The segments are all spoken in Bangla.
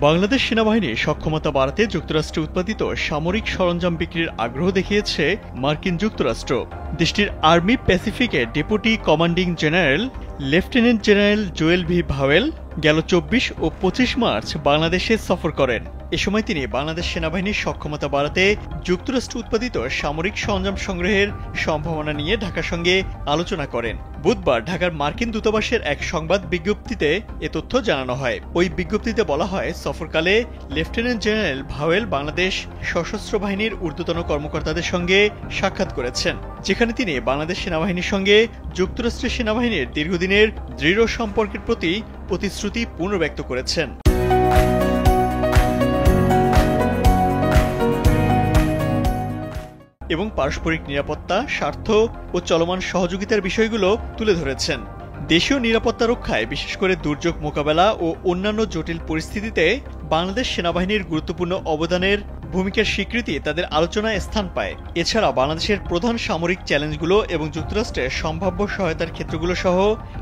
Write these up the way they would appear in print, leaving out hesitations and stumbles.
বাংলাদেশ সেনাবাহিনীর সক্ষমতা বাড়াতে যুক্তরাষ্ট্রে উৎপাদিত সামরিক সরঞ্জাম বিক্রির আগ্রহ দেখিয়েছে মার্কিন যুক্তরাষ্ট্র। দেশটির আর্মি প্যাসিফিকের deputy commanding general lieutenant general Joel V Vowell গেল ২৪ ও ২৫ মার্চ বাংলাদেশে সফর করেন। এ সময় তিনি বাংলাদেশ সেনাবাহিনীর সক্ষমতা বাড়াতে যুক্তরাষ্ট্র উৎপাদিত সামরিক সরঞ্জাম সংগ্রহের সম্ভাবনা নিয়ে ঢাকার সঙ্গে আলোচনা করেন। বুধবার ঢাকার মার্কিন দূতাবাসের এক সংবাদ বিজ্ঞপ্তিতে এ তথ্য জানানো হয়। ওই বিজ্ঞপ্তিতে বলা হয়, সফরকালে লেফটেন্যান্ট জেনারেল ভাওয়েল বাংলাদেশ সশস্ত্র বাহিনীর ঊর্ধ্বতন কর্মকর্তাদের সঙ্গে সাক্ষাৎ করেছেন, যেখানে তিনি বাংলাদেশ সেনাবাহিনীর সঙ্গে যুক্তরাষ্ট্রের সেনাবাহিনীর দীর্ঘদিনের দৃঢ় সম্পর্কের প্রতি প্রতিশ্রুতি পুনর্ব্যক্ত করেছেন। এবং পারস্পরিক নিরাপত্তা, স্বার্থ ও চলমান সহযোগিতার বিষয়গুলো তুলে ধরেছেন। দেশীয় নিরাপত্তা রক্ষায়, বিশেষ করে দুর্যোগ মোকাবেলা ও অন্যান্য জটিল পরিস্থিতিতে বাংলাদেশ সেনাবাহিনীর গুরুত্বপূর্ণ অবদানের ভূমিকার স্বীকৃতি তাদের আলোচনায় স্থান পায়। এছাড়া বাংলাদেশের প্রধান সামরিক চ্যালেঞ্জগুলো এবং যুক্তরাষ্ট্রের সম্ভাব্য সহায়তার ক্ষেত্রগুলো সহ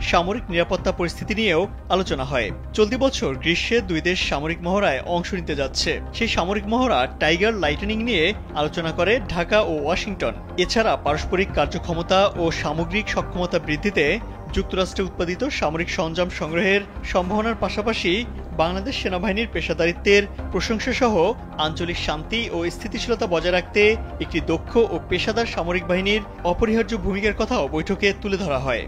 সামরিক নিরাপত্তা পরিস্থিতি নিয়েও আলোচনা হয়। চলতি বছর গ্রীষ্মে দুই দেশ সামরিক মহড়ায় অংশ নিতে যাচ্ছে। সেই সামরিক মহড়া টাইগার লাইটেনিং নিয়ে আলোচনা করে ঢাকা ও ওয়াশিংটন। এছাড়া পারস্পরিক কার্যক্ষমতা ও সামগ্রিক সক্ষমতা বৃদ্ধিতে যুক্তরাষ্ট্রে উৎপাদিত সামরিক সরঞ্জাম সংগ্রহের সম্ভাবনার পাশাপাশি বাংলাদেশ সেনাবাহিনীর পেশাদারিত্বের প্রশংসা সহ আঞ্চলিক শান্তি ও স্থিতিশীলতা বজায় রাখতে একটি দক্ষ ও পেশাদার সামরিক বাহিনীর অপরিহার্য ভূমিকার কথাও বৈঠকে তুলে ধরা হয়।